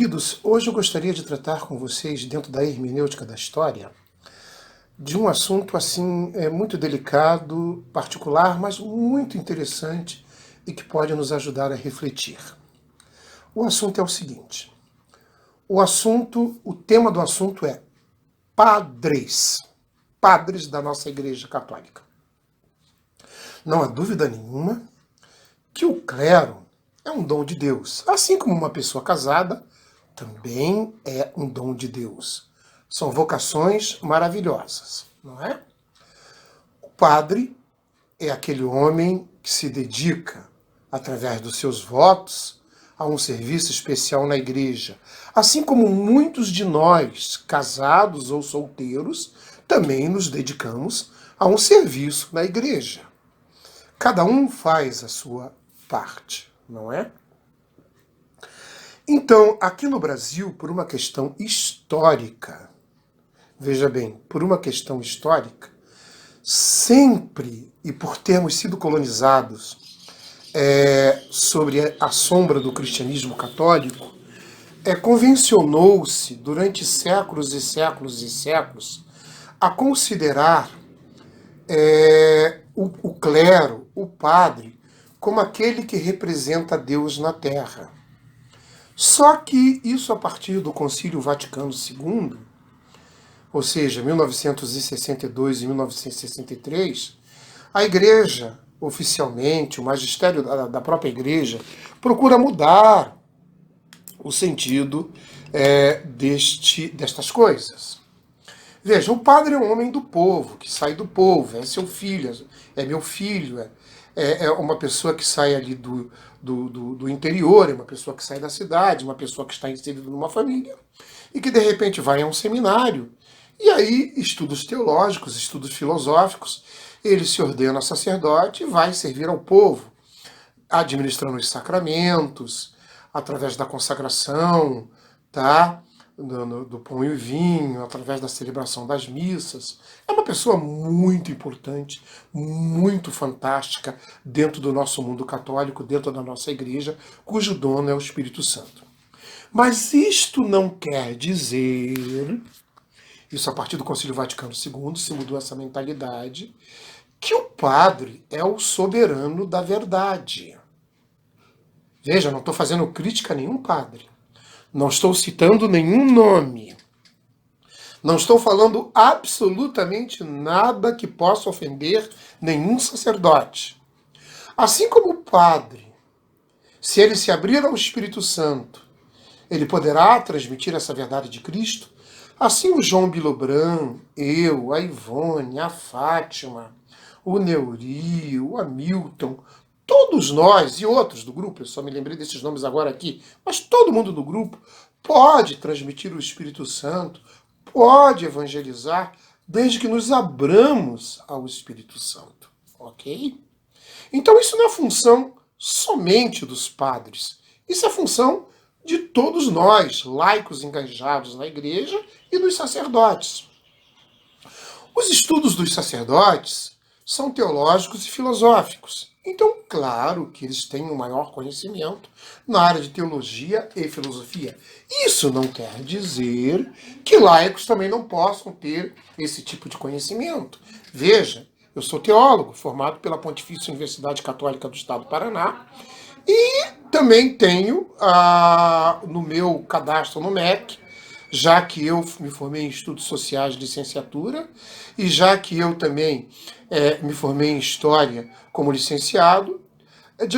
Queridos, hoje eu gostaria de tratar com vocês, dentro da hermenêutica da história, de um assunto assim muito delicado, particular, mas muito interessante e que pode nos ajudar a refletir. O assunto é o seguinte: o tema do assunto é padres da nossa Igreja Católica. Não há dúvida nenhuma que o clero é um dom de Deus, assim como uma pessoa casada também é um dom de Deus. São vocações maravilhosas, não é? O padre é aquele homem que se dedica, através dos seus votos, a um serviço especial na igreja. Assim como muitos de nós, casados ou solteiros, também nos dedicamos a um serviço na igreja. Cada um faz a sua parte, não é? Então, aqui no Brasil, por uma questão histórica, veja bem, por uma questão histórica, sempre, e por termos sido colonizados sobre a sombra do cristianismo católico, convencionou-se durante séculos e séculos e séculos a considerar o clero, o padre, como aquele que representa Deus na Terra. Só que isso a partir do Concílio Vaticano II, ou seja, 1962 e 1963, a Igreja, oficialmente, o magistério da própria Igreja, procura mudar o sentido destas coisas. Veja, o padre é um homem do povo, que sai do povo, é seu filho, é meu filho, é uma pessoa que sai ali do interior, é uma pessoa que sai da cidade, uma pessoa que está inserida numa família, e que de repente vai a um seminário, e aí estudos teológicos, estudos filosóficos, ele se ordena sacerdote e vai servir ao povo, administrando os sacramentos, através da consagração, tá? Do pão e vinho, através da celebração das missas. É uma pessoa muito importante, muito fantástica dentro do nosso mundo católico, dentro da nossa igreja, cujo dono é o Espírito Santo. Mas isto não quer dizer, isso a partir do Concílio Vaticano II se mudou essa mentalidade, que o padre é o soberano da verdade. Veja, não estou fazendo crítica a nenhum padre. Não estou citando nenhum nome. Não estou falando absolutamente nada que possa ofender nenhum sacerdote. Assim como o padre, se ele se abrir ao Espírito Santo, ele poderá transmitir essa verdade de Cristo, assim o João Bilobran, eu, a Ivone, a Fátima, o Neuri, o Hamilton, todos nós e outros do grupo, eu só me lembrei desses nomes agora aqui, mas todo mundo do grupo pode transmitir o Espírito Santo, pode evangelizar, desde que nos abramos ao Espírito Santo, ok? Então isso não é função somente dos padres, isso é função de todos nós, laicos engajados na igreja e dos sacerdotes. Os estudos dos sacerdotes são teológicos e filosóficos. Então, claro que eles têm um maior conhecimento na área de teologia e filosofia. Isso não quer dizer que laicos também não possam ter esse tipo de conhecimento. Veja, eu sou teólogo, formado pela Pontifícia Universidade Católica do Estado do Paraná, e também tenho no meu cadastro no MEC, já que eu me formei em Estudos Sociais de licenciatura, e já que eu também me formei em História como licenciado, de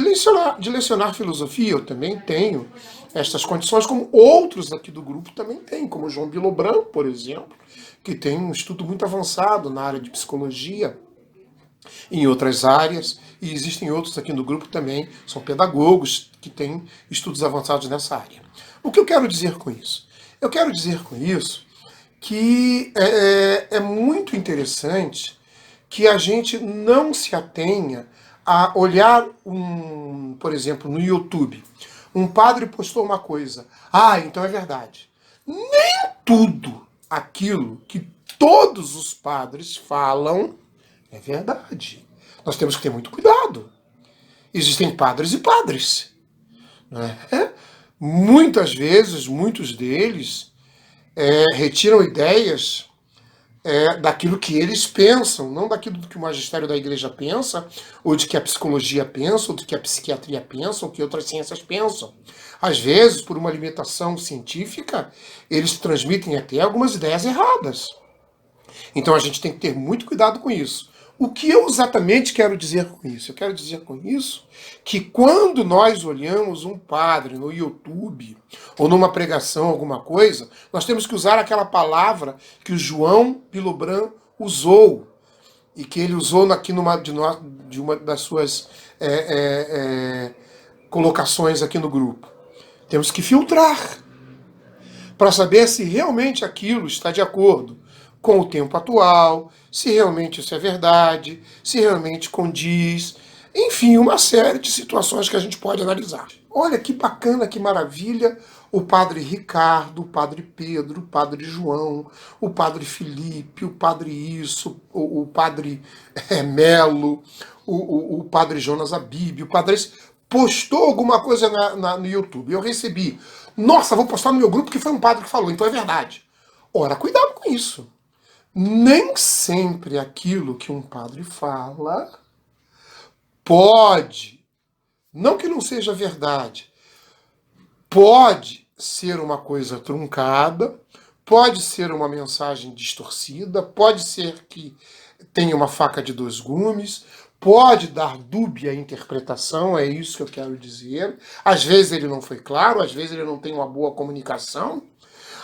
lecionar filosofia, eu também tenho estas condições, como outros aqui do grupo também têm, como o João Bilobran, por exemplo, que tem um estudo muito avançado na área de psicologia, em outras áreas, e existem outros aqui no grupo também, são pedagogos que têm estudos avançados nessa área. O que eu quero dizer com isso? Eu quero dizer com isso que é muito interessante que a gente não se atenha a olhar, por exemplo, no YouTube. Um padre postou uma coisa. Então é verdade. Nem tudo aquilo que todos os padres falam é verdade. Nós temos que ter muito cuidado. Existem padres e padres. Não é? Muitas vezes, muitos deles retiram ideias daquilo que eles pensam, não daquilo que o magistério da igreja pensa, ou de que a psicologia pensa, ou de que a psiquiatria pensa, ou que outras ciências pensam. Às vezes, por uma limitação científica, eles transmitem até algumas ideias erradas. Então a gente tem que ter muito cuidado com isso. O que eu exatamente quero dizer com isso? Eu quero dizer com isso que quando nós olhamos um padre no YouTube ou numa pregação, alguma coisa, nós temos que usar aquela palavra que o João Pilobran usou e que ele usou aqui de uma das suas colocações aqui no grupo. Temos que filtrar para saber se realmente aquilo está de acordo com o tempo atual, se realmente isso é verdade, se realmente condiz, enfim, uma série de situações que a gente pode analisar. Olha que bacana, que maravilha, o padre Ricardo, o padre Pedro, o padre João, o padre Felipe, o padre isso, o padre Melo, o padre Jonas Abib, o padre postou alguma coisa no YouTube. Eu recebi, nossa, vou postar no meu grupo que foi um padre que falou, então é verdade. Ora, cuidado com isso. Nem sempre aquilo que um padre fala pode, não que não seja verdade, pode ser uma coisa truncada, pode ser uma mensagem distorcida, pode ser que tenha uma faca de dois gumes, pode dar dúbia interpretação, é isso que eu quero dizer. Às vezes ele não foi claro, às vezes ele não tem uma boa comunicação,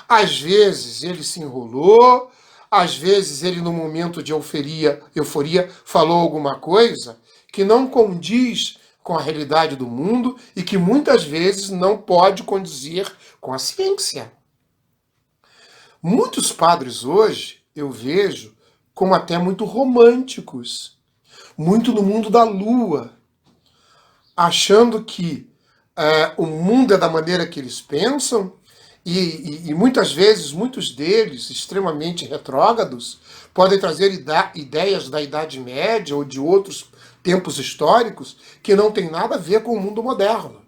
às vezes ele se enrolou, às vezes ele, no momento de euforia, falou alguma coisa que não condiz com a realidade do mundo e que muitas vezes não pode conduzir com a ciência. Muitos padres hoje, eu vejo, como até muito românticos, muito no mundo da lua, achando que o mundo é da maneira que eles pensam, e muitas vezes, muitos deles, extremamente retrógrados, podem trazer ideias da Idade Média ou de outros tempos históricos que não tem nada a ver com o mundo moderno.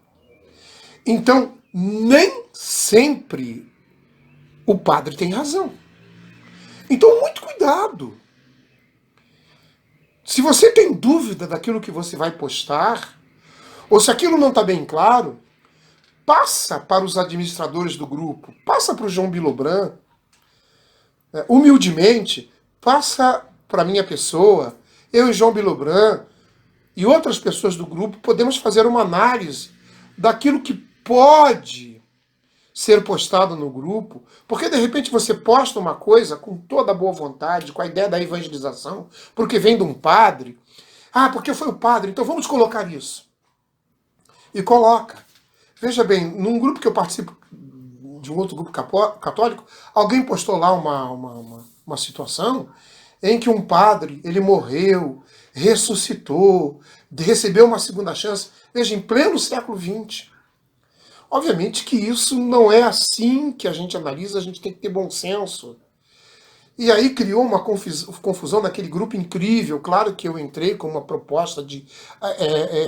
Então, nem sempre o padre tem razão. Então, muito cuidado. Se você tem dúvida daquilo que você vai postar, ou se aquilo não está bem claro, passa para os administradores do grupo, passa para o João Pilobran, humildemente, passa para a minha pessoa, eu e João Pilobran e outras pessoas do grupo podemos fazer uma análise daquilo que pode ser postado no grupo, porque de repente você posta uma coisa com toda a boa vontade, com a ideia da evangelização, porque vem de um padre, porque foi o padre, então vamos colocar isso. E coloca. Veja bem, num grupo que eu participo, de um outro grupo católico, alguém postou lá uma situação em que um padre, ele morreu, ressuscitou, recebeu uma segunda chance, veja, em pleno século XX. Obviamente que isso não é assim que a gente analisa, a gente tem que ter bom senso. E aí criou uma confusão naquele grupo incrível. Claro que eu entrei com uma proposta de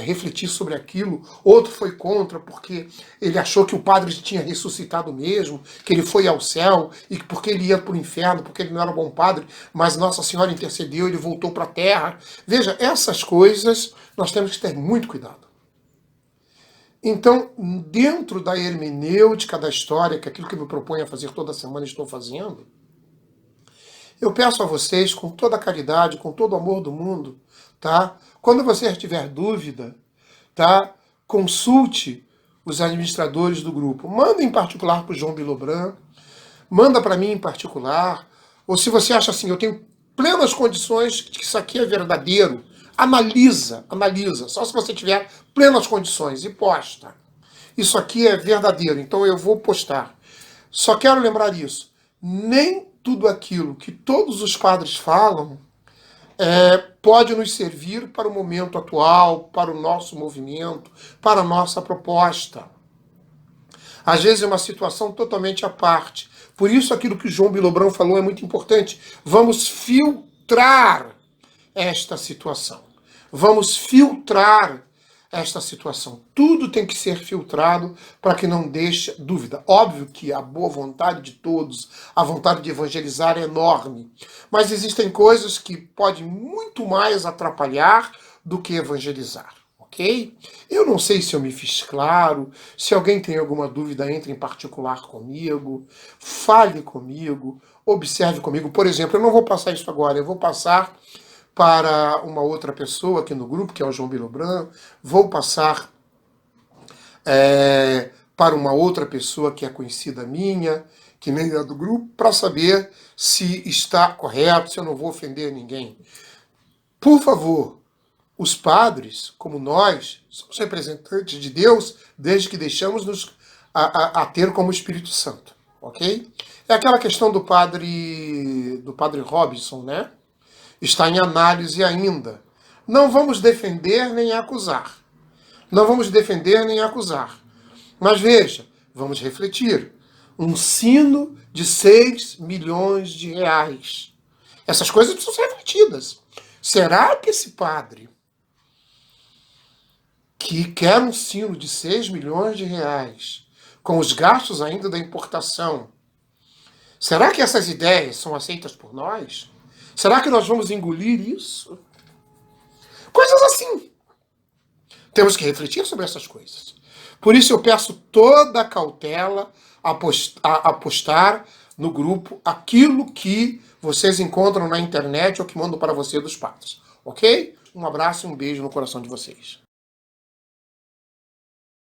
refletir sobre aquilo. Outro foi contra, porque ele achou que o padre tinha ressuscitado mesmo, que ele foi ao céu, e porque ele ia para o inferno, porque ele não era um bom padre, mas Nossa Senhora intercedeu, ele voltou para a terra. Veja, essas coisas nós temos que ter muito cuidado. Então, dentro da hermenêutica da história, que é aquilo que eu me proponho a fazer toda semana e estou fazendo, eu peço a vocês, com toda a caridade, com todo o amor do mundo, tá? Quando você tiver dúvida, tá? Consulte os administradores do grupo. Manda em particular para o João Pilobran, manda para mim em particular, ou se você acha assim, eu tenho plenas condições de que isso aqui é verdadeiro, analisa, só se você tiver plenas condições e posta. Isso aqui é verdadeiro, então eu vou postar. Só quero lembrar isso, nem tudo aquilo que todos os padres falam pode nos servir para o momento atual, para o nosso movimento, para a nossa proposta. Às vezes é uma situação totalmente à parte. Por isso aquilo que o João Pilobran falou é muito importante. Vamos filtrar esta situação. Vamos filtrar esta situação. Tudo tem que ser filtrado para que não deixe dúvida. Óbvio que a boa vontade de todos, a vontade de evangelizar é enorme, mas existem coisas que podem muito mais atrapalhar do que evangelizar. Ok? Eu não sei se eu me fiz claro. Se alguém tem alguma dúvida, entre em particular comigo, fale comigo, observe comigo. Por exemplo, eu não vou passar isso agora, eu vou passar para uma outra pessoa aqui no grupo, que é o João Bilobran, vou passar para uma outra pessoa que é conhecida minha, que nem é do grupo, para saber se está correto, se eu não vou ofender ninguém. Por favor, os padres, como nós, somos representantes de Deus desde que deixamos-nos a ter como Espírito Santo, ok? É aquela questão do padre Robinson, né? Está em análise ainda. Não vamos defender nem acusar. Não vamos defender nem acusar. Mas veja, vamos refletir. Um sino de 6 milhões de reais. Essas coisas precisam ser refletidas. Será que esse padre que quer um sino de 6 milhões de reais, com os gastos ainda da importação, será que essas ideias são aceitas por nós? Será que nós vamos engolir isso? Coisas assim. Temos que refletir sobre essas coisas. Por isso eu peço toda a cautela a postar no grupo aquilo que vocês encontram na internet ou que mandam para você dos padres. Ok? Um abraço e um beijo no coração de vocês.